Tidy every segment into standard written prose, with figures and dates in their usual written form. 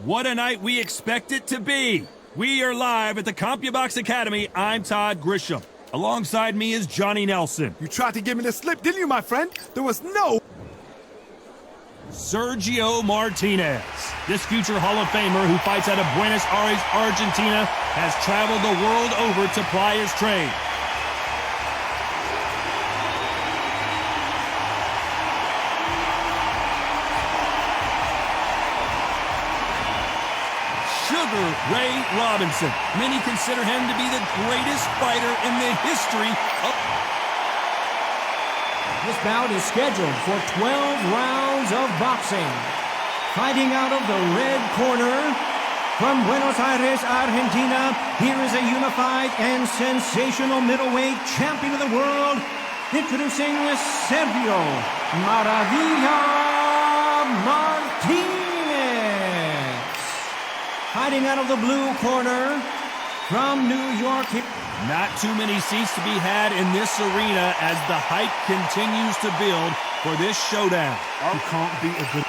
What a night we expect it to be. We are live at the CompuBox Academy. I'm Todd Grisham. Alongside me is Johnny Nelson. You tried to give me the slip, didn't you, my friend? There was no... Sergio Martinez. This future Hall of Famer who fights out of Buenos Aires, Argentina, has traveled the world over to ply his trade. Sugar Ray Robinson. Many consider him to be the greatest fighter in the history of... This bout is scheduled for 12 rounds of boxing. Fighting out of the red corner, from Buenos Aires, Argentina, here is a unified and sensational middleweight champion of the world, introducing Sergio Maravilla Martinez. Fighting out of the blue corner, from New York. Not too many seats to be had in this arena as the hype continues to build for this showdown. You can't beat a good...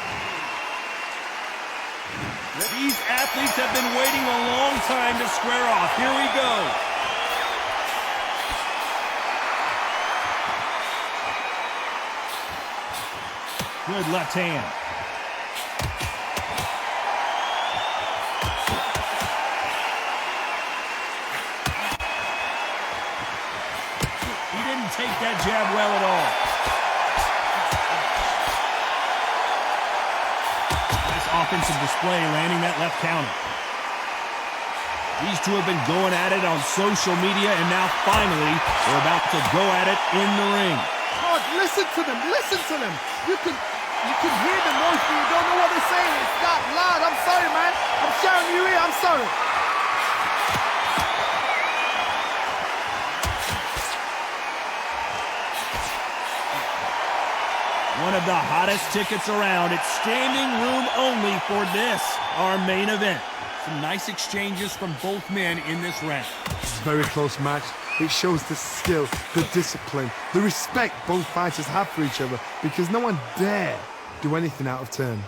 These athletes have been waiting a long time to square off. Here we go. Good left hand. Take that jab well at all. Nice offensive display, landing that left counter. These two have been going at it on social media, and now finally they're about to go at it in the ring. God, listen to them, listen to them. You can hear the noise, but you don't know what they're saying. It's that loud. I'm sorry, man. I'm shouting you here. I'm sorry. One of the hottest tickets around. It's standing room only for this, our main event. Some nice exchanges from both men in this round. It's a very close match. It shows the skill, the discipline, the respect both fighters have for each other, because no one dare do anything out of turn.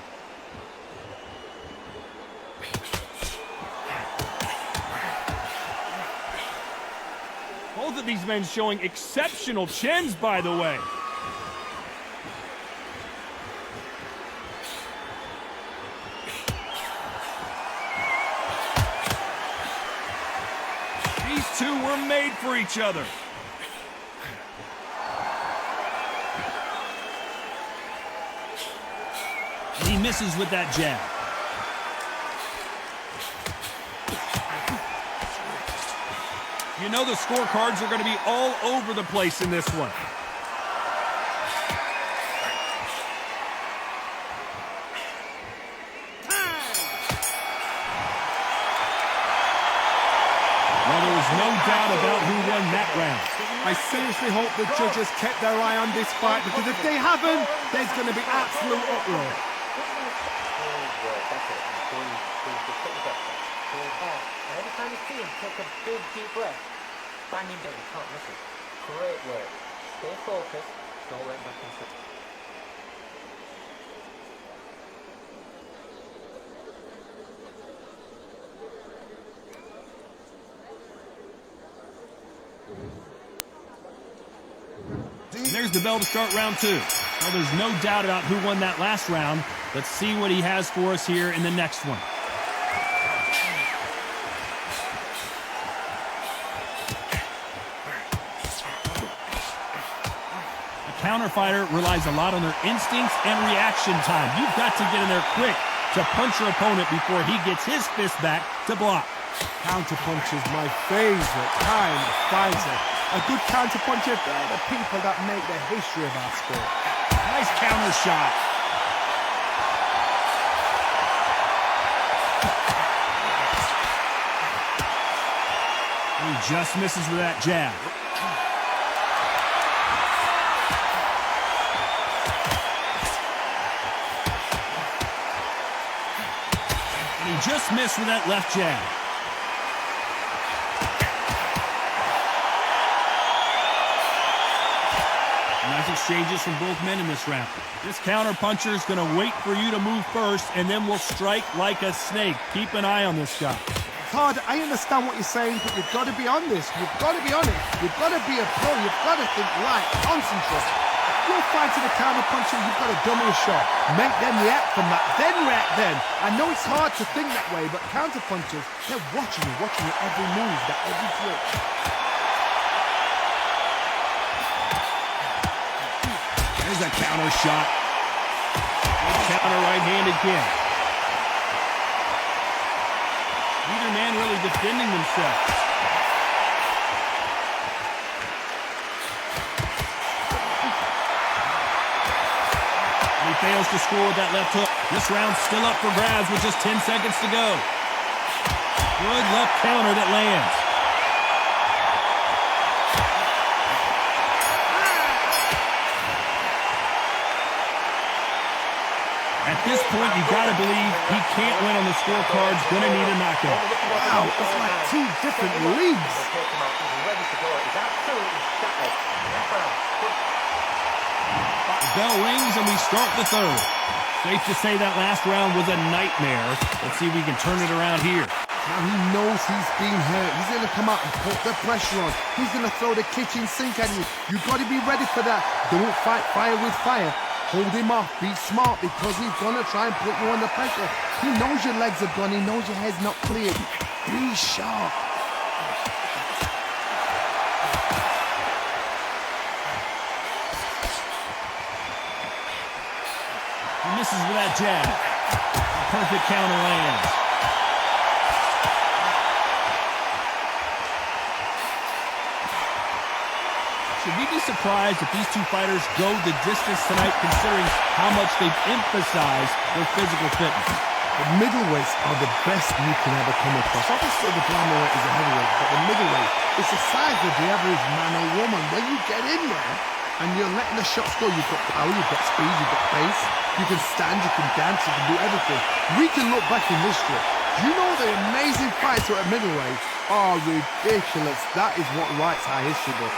Both of these men showing exceptional chins, by the way. These two were made for each other. He misses with that jab. You know the scorecards are going to be all over the place in this one. Well, there was no doubt about who won that round. I seriously hope the judges kept their eye on this fight, because if they haven't, there's going to be absolute uproar. Every time you see him, take a big deep breath. Bang him down, you can't miss it. Great work. Stay focused, don't let back into it. There's the bell to start round two. Well, there's no doubt about who won that last round. Let's see what he has for us here in the next one. A counter fighter relies a lot on their instincts and reaction time. You've got to get in there quick to punch your opponent before he gets his fist back to block. Counterpunch is my favorite kind of fighter. A good counterpuncher, they're the people that make the history of our sport. Nice counter shot. He just misses with that jab. And he just missed with that left jab. Nice exchanges from both men in this round. This counter puncher is going to wait for you to move first, and then will strike like a snake. Keep an eye on this guy. Todd, I understand what you're saying, but you've got to be on this. You've got to be on it. You've got to be a pro. You've got to think right, concentrate. If you're fighting a counter puncher, you've got to dummy a shot. Make them react from that, then react then. I know it's hard to think that way, but counter punchers, they're watching your every move, that every twitch. There's a counter shot. Counter right-handed kick. Neither man really defending themselves. And he fails to score with that left hook. This round's still up for grabs with just 10 seconds to go. Good left counter that lands. At this point, you got to believe he can't win on the scorecards. Going to need a knockout. Wow, it's like two different leagues. The bell rings and we start the third. Safe to say that last round was a nightmare. Let's see if we can turn it around here. Now he knows he's being hurt. He's going to come out and put the pressure on. He's going to throw the kitchen sink at you. You've got to be ready for that. Don't fight fire with fire. Hold him off. Be smart, because he's going to try and put you under pressure. He knows your legs are gone. He knows your head's not cleared. Be sharp. He misses with that jab. Perfect counter lands. Should we be surprised if these two fighters go the distance tonight, considering how much they've emphasized their physical fitness? The middleweights are the best you can ever come across. Obviously, the flyweight is a heavyweight, but the middleweight is the size of the average man or woman. When you get in there and you're letting the shots go, you've got power, you've got speed, you've got pace, you can stand, you can dance, you can do everything. We can look back in history. You know the amazing fights at middleweight are ridiculous. That is what writes our history book.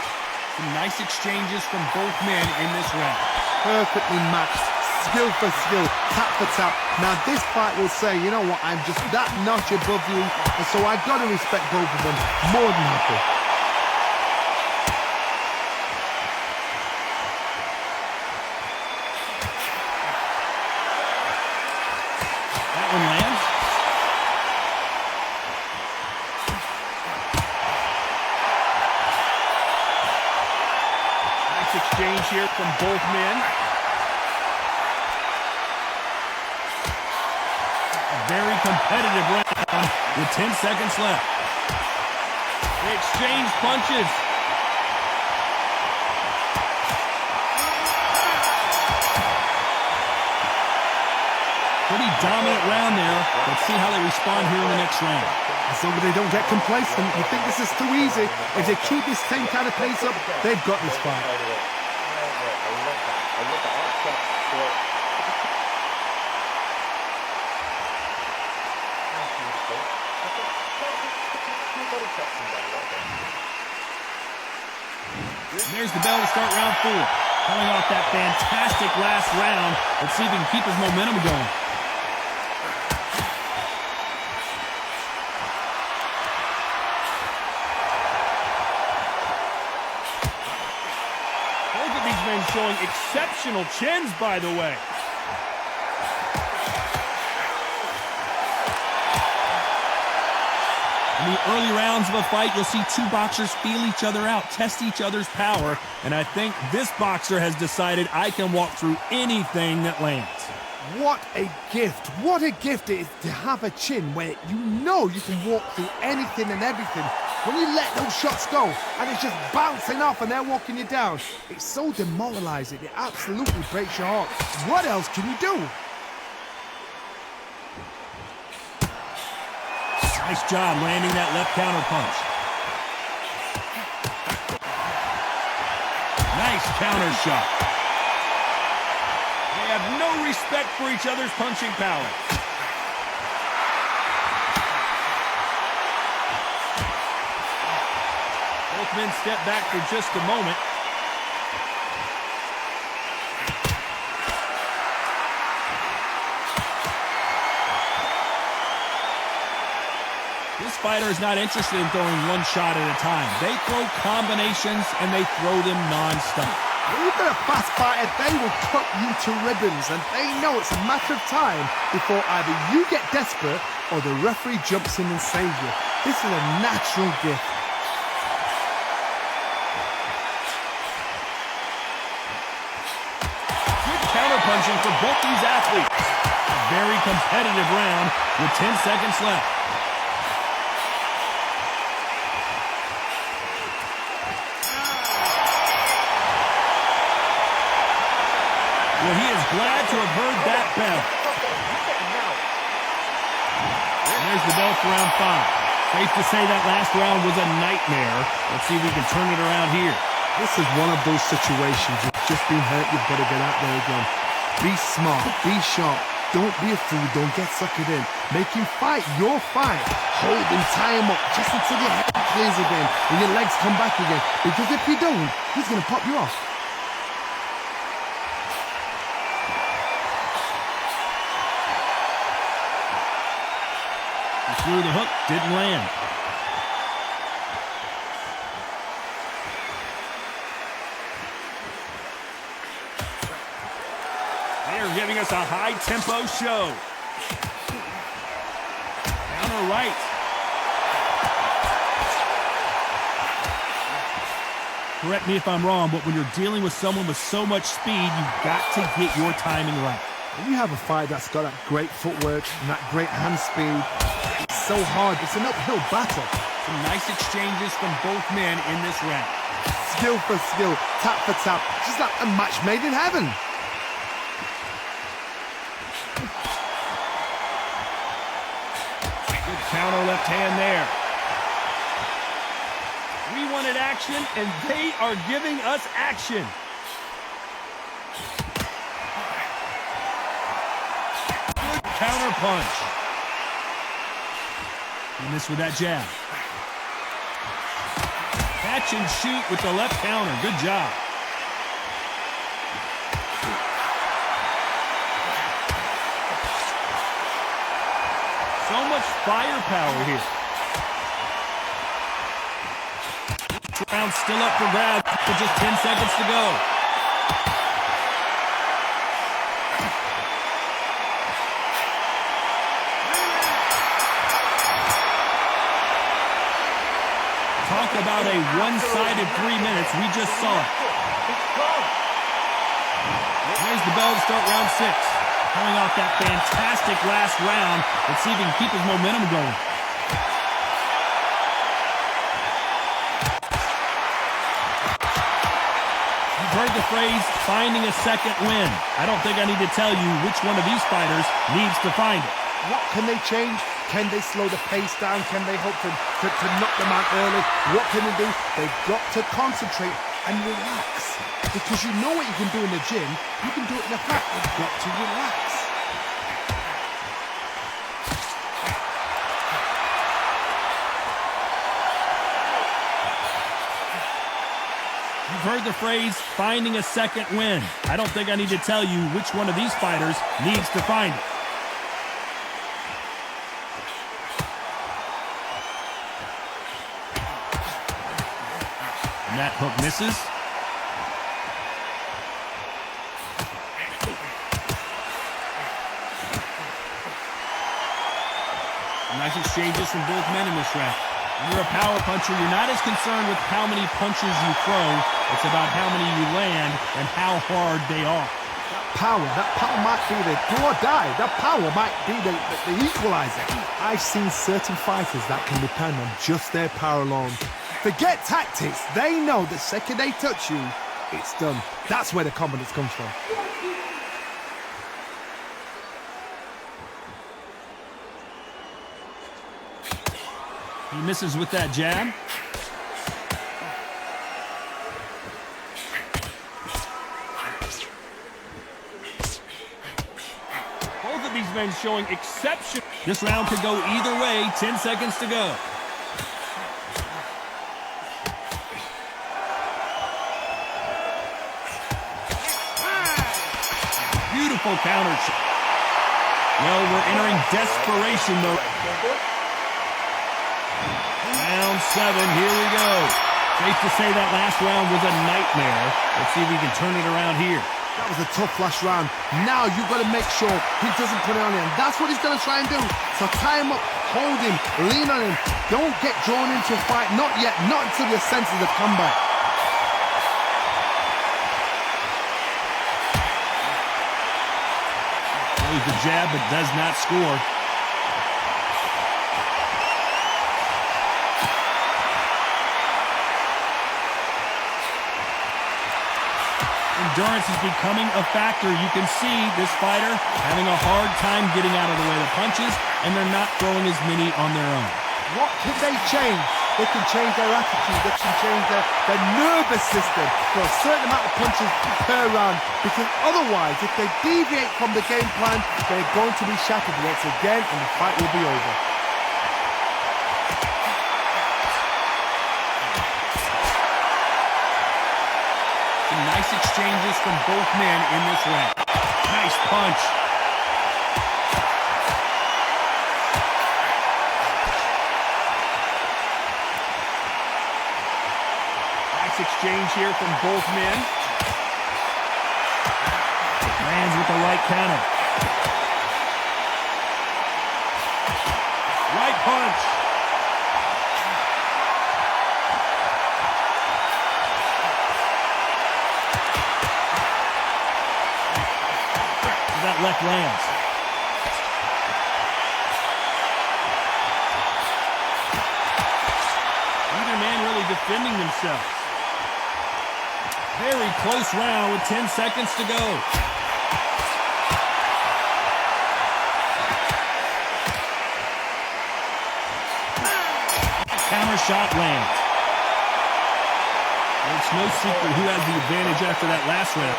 Some nice exchanges from both men in this round. Perfectly matched, skill for skill, tap for tap. Now this fight will say, you know what, I'm just that notch above you, and so I got to respect both of them more than happy. That one lands. Exchange here from both men. A very competitive round with 10 seconds left. They exchange punches. Pretty dominant round there. Let's see how they respond here in the next round. As long as they don't get complacent, you think this is too easy. If they keep this same kind of pace up, they've got this fight. There's the bell to start round 4. Coming off that fantastic last round. Let's see if he can keep his momentum going. Both of these men showing exceptional chins, by the way. In the early rounds of a fight, you'll see two boxers feel each other out, test each other's power, and I think this boxer has decided I can walk through anything that lands. What a gift. What a gift it is to have a chin where you know you can walk through anything and everything. When you let those shots go and it's just bouncing off and they're walking you down, it's so demoralizing. It absolutely breaks your heart. What else can you do? Nice job landing that left counter punch. Nice counter shot. They have no respect for each other's punching power. Both men step back for just a moment. fighter is not interested in throwing one shot at a time. They throw combinations, and they throw them non-stop. When you've got a fast fighter, they will cut you to ribbons, and they know it's a matter of time before either you get desperate or the referee jumps in and saves you. This is a natural gift. Good counter-punching for both these athletes. A very competitive round with 10 seconds left. Well, he is glad to have heard that bell. And there's the bell for round 5. Safe to say that last round was a nightmare. Let's see if we can turn it around here. This is one of those situations. You've just been hurt, you've got to get out there again. Be smart, be sharp. Don't be a fool, don't get suckered in. Make him fight your fight. Hold him, tie him up, just until your head clears again and your legs come back again. Because if you don't, he's going to pop you off. Threw the hook, didn't land. They're giving us a high-tempo show. Counter right. Correct me if I'm wrong, but when you're dealing with someone with so much speed, you've got to get your timing right. When you have a fight that's got that great footwork and that great hand speed, it's so hard. It's an uphill battle. Some nice exchanges from both men in this round. Skill for skill, tap for tap, just like a match made in heaven. Good counter left hand there. We wanted action, and they are giving us action. Good counter punch. He missed with that jab. Catch and shoot with the left counter. Good job. So much firepower here. This round still up for grabs with just 10 seconds to go. Talk about a one-sided 3 minutes. We just saw it. There's the bell to start round 6. Coming off that fantastic last round. Let's see if he can keep his momentum going. You've heard the phrase, finding a second win. I don't think I need to tell you which one of these fighters needs to find it. What can they change? Can they slow the pace down? Can they hope to knock them out early? What can they do? They've got to concentrate and relax. Because you know what you can do in the gym, you can do it in the fight. You've got to relax. You've heard the phrase, finding a second win. I don't think I need to tell you which one of these fighters needs to find it. And that hook misses. Nice exchanges from both men in this round. When you're a power puncher, you're not as concerned with how many punches you throw. It's about how many you land and how hard they are. That power might be the do or die. That power might be the equalizer. I've seen certain fighters that can depend on just their power alone. Forget tactics. They know the second they touch you, it's done. That's where the confidence comes from. He misses with that jab. Both of these men showing exception. This round could go either way. 10 seconds to go. Beautiful counter shot. Well, we're entering desperation mode. Round 7, here we go. Safe to say that last round was a nightmare. Let's see if we can turn it around here. That was a tough last round. Now you've got to make sure he doesn't put it on him. That's what he's going to try and do. So tie him up, hold him, lean on him. Don't get drawn into a fight. Not yet. Not until your senses have come back. Throws the jab but does not score. Endurance is becoming a factor. You can see this fighter having a hard time getting out of the way of the punches, and they're not throwing as many on their own. What can they change? They can change their attitude. They can change their nervous system for a certain amount of punches per round. Because otherwise, if they deviate from the game plan, they're going to be shattered once again, and the fight will be over. Nice exchanges from both men in this round. Nice punch. Nice exchange here from both men. Lands with the right counter. Right punch. That left lands. Neither man really defending themselves. Very close round with 10 seconds to go. Counter shot lands. It's no secret who has the advantage after that last round.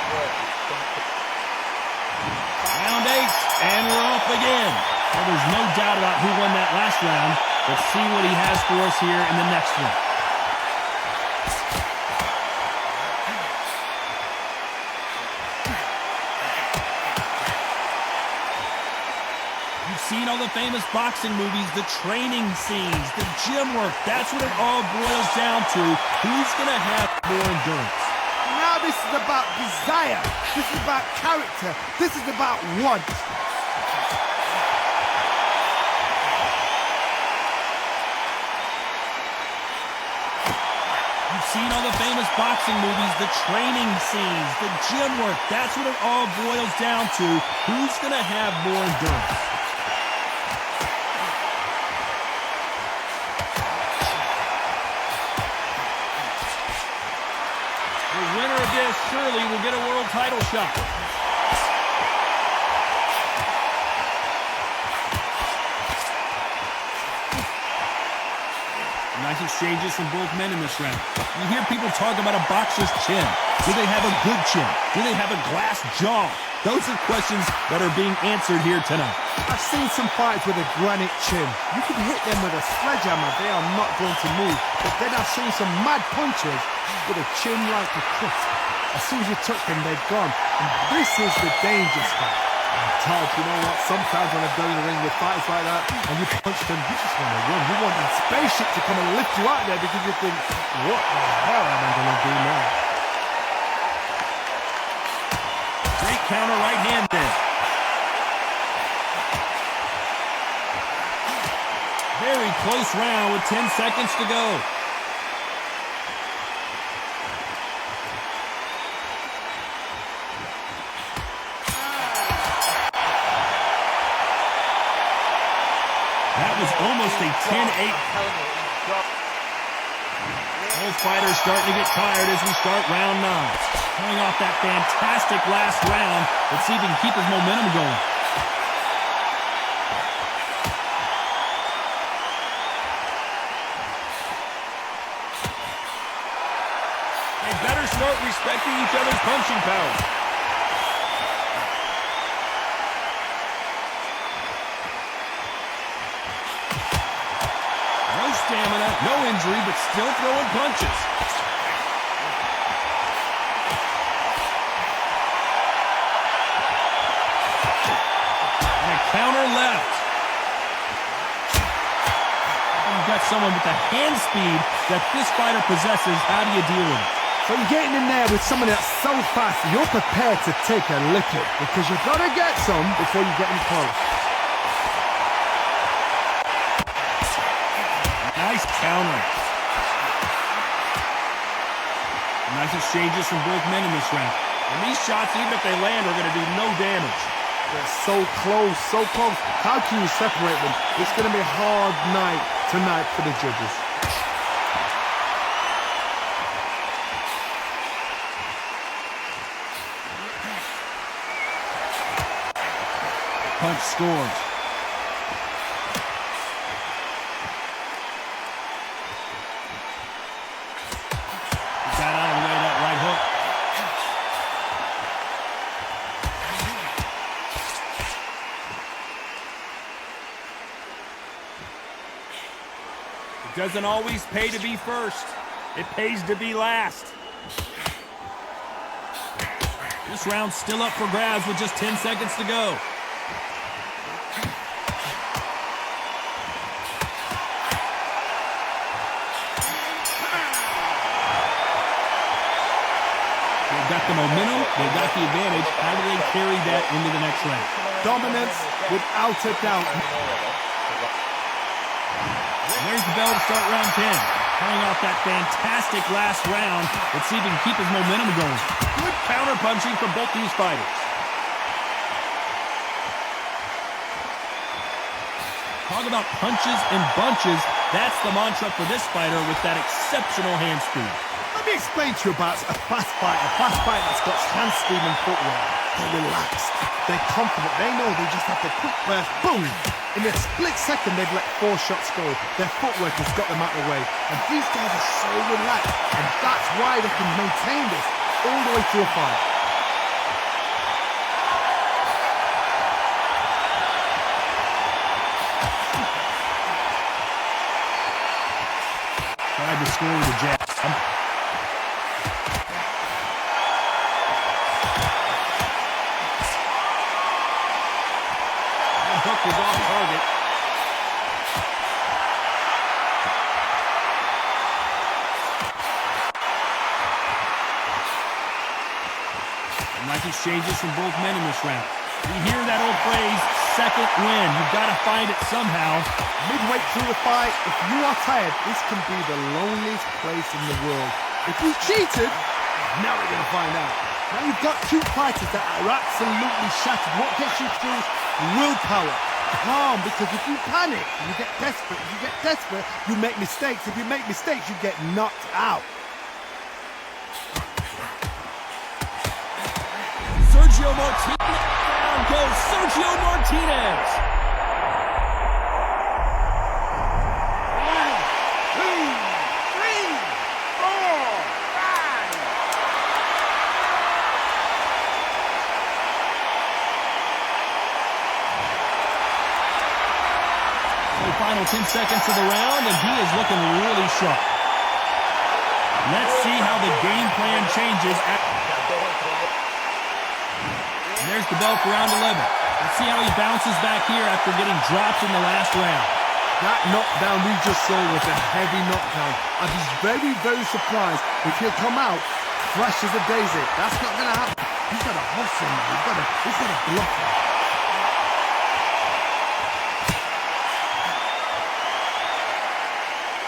Round 8, and we're off again. Well, there's no doubt about who won that last round. Let's see what he has for us here in the next one. You've seen all the famous boxing movies, the training scenes, the gym work. That's what it all boils down to. Who's going to have more endurance? Now this is about desire. This is about character. This is about want. You've seen all the famous boxing movies, the training scenes, the gym work. That's what it all boils down to. Who's going to have more endurance? The winner of this surely will get a world title shot. Nice exchanges from both men in this round. You hear people talk about a boxer's chin. Do they have a good chin? Do they have a glass jaw? Those are questions that are being answered here tonight. I've seen some fighters with a granite chin. You can hit them with a sledgehammer, they are not going to move. But then I've seen some mad punchers with a chin like a crisp. As soon as you touch them, they're gone. And this is the danger spot. Todd, you know what? Sometimes when I've done in the ring with fighters like that, and you punch them, you just want to run. You want that spaceship to come and lift you out there because you think, what the hell am I going to do now? Great counter right hand there. Very close round with 10 seconds to go. That was almost a 10-8. Both fighters starting to get tired as we start round 9. Coming off that fantastic last round. Let's see if he can keep his momentum going. They better start respecting each other's punching power. Stamina, no injury, but still throwing punches. And a counter left. you've got someone with the hand speed that this fighter possesses, how do you deal with it? So you're getting in there with someone that's so fast, you're prepared to take a licking because you've got to get some before you get in close. Nice counter. Nice exchanges from both men in this round. And these shots, even if they land, are going to do no damage. They're so close, so close. How can you separate them? It's going to be a hard night tonight for the judges. Punch scores. He got out of the way of that right hook. It doesn't always pay to be first. It pays to be last. This round's still up for grabs with just 10 seconds to go. They've got the momentum, they've got the advantage. How do they carry that into the next round? Dominance without a doubt. And there's the bell to start round 10. Coming off that fantastic last round. Let's see if he can keep his momentum going. Good counter punching from both these fighters. Talk about punches and bunches. That's the mantra for this fighter with that exceptional hand speed. Let me explain to you about a fast fight that's got hand speed and footwork. They're relaxed, they're confident, they know they just have to quick burst, boom! In a split second they've let 4 shots go. Their footwork has got them out of the way. And these guys are so relaxed, and that's why they can maintain this all the way through a fight. Tried to score with a jab. Hook was off target. Nice exchanges from both men in this round. You hear that old phrase, second win. You've got to find it somehow. Midway through the fight, if you are tired, this can be the loneliest place in the world. If you cheated, now we're going to find out. Now you've got 2 fighters that are absolutely shattered. What gets you through is willpower, calm, because if you panic, you get desperate. If you get desperate, you make mistakes. If you make mistakes, you get knocked out. Sergio Martinez. Down goes Sergio Martinez. 10 seconds of the round, and he is looking really sharp. Let's see how the game plan changes. And there's the bell for round 11. Let's see how he bounces back here after getting dropped in the last round. That knockdown we just saw was a heavy knockdown. I'd be very, very surprised if he'll come out fresh as a daisy. That's not going to happen. He's got to hustle him. He's got to block him.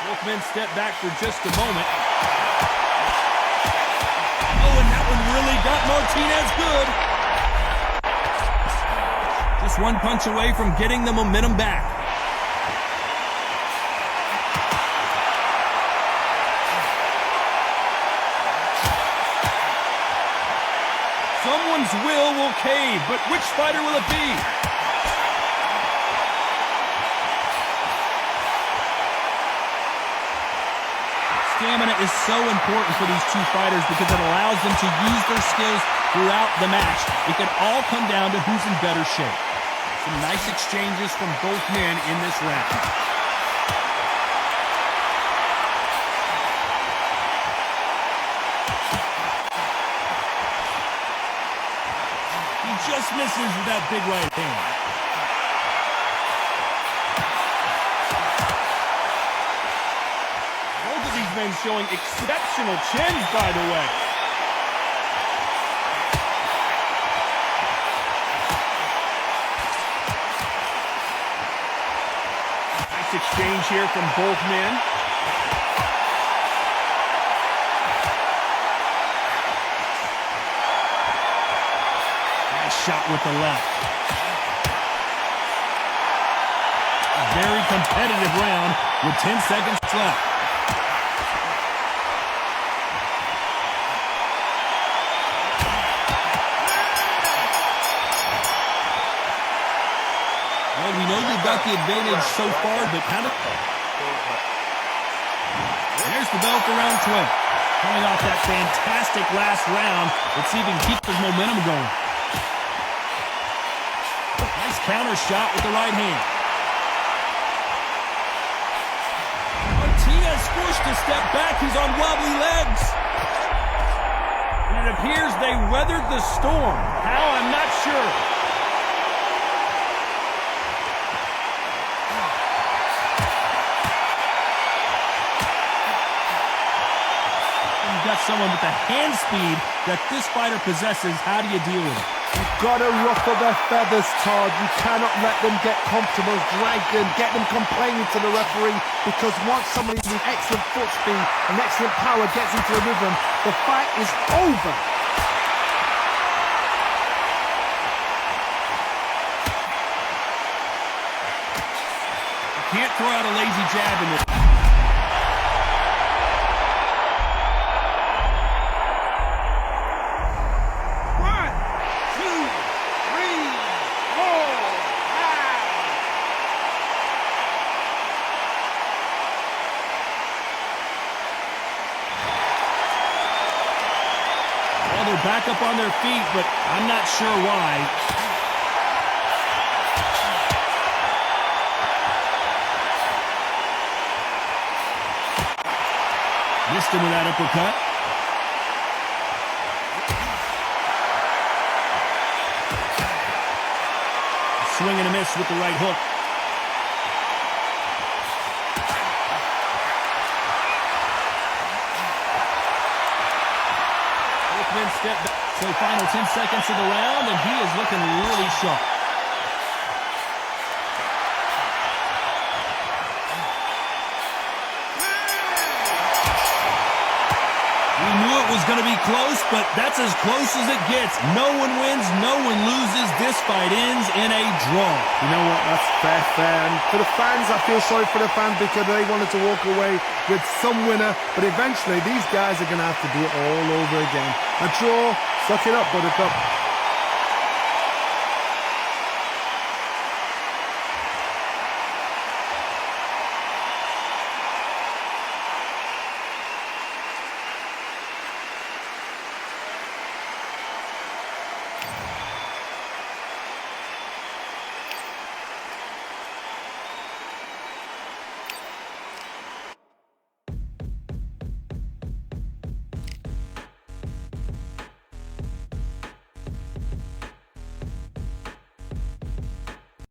Both men step back for just a moment. Oh, and that one really got Martinez good. Just one punch away from getting the momentum back. Someone's will cave, but which fighter will it be? Stamina is so important for these 2 fighters because it allows them to use their skills throughout the match. It can all come down to who's in better shape. Some nice exchanges from both men in this round. He just misses with that big right hand. twins showing exceptional chins, by the way. Nice exchange here from both men. Nice shot with the left. A very competitive round with 10 seconds left. Well, we know you've got the advantage so far, but kind of... There's the bell for round 12. Coming off that fantastic last round, let's see if he can keep his momentum going. Nice counter shot with the right hand. Martinez forced to step back. He's on wobbly legs. And it appears they weathered the storm. How? I'm not sure. You've got someone with the hand speed that this fighter possesses. How do you deal with it? You've got to ruffle their feathers, Todd. You cannot let them get comfortable, drag them, get them complaining to the referee, because once somebody with excellent foot speed and excellent power gets into a rhythm, the fight is over. You can't throw out a lazy jab in this. Back up on their feet, but I'm not sure why. Missed him with that uppercut. Swing and a miss with the right hook. Step back. So final 10 seconds of the round, and he is looking really sharp. We knew it was going to be close, but that's as close as it gets. No one wins, no one loses. This fight ends in a draw. You know what? That's fair. And for the fans, I feel sorry for the fans because they wanted to walk away with some winner, but eventually these guys are going to have to do it all over again. A draw, suck it up, Buttercup.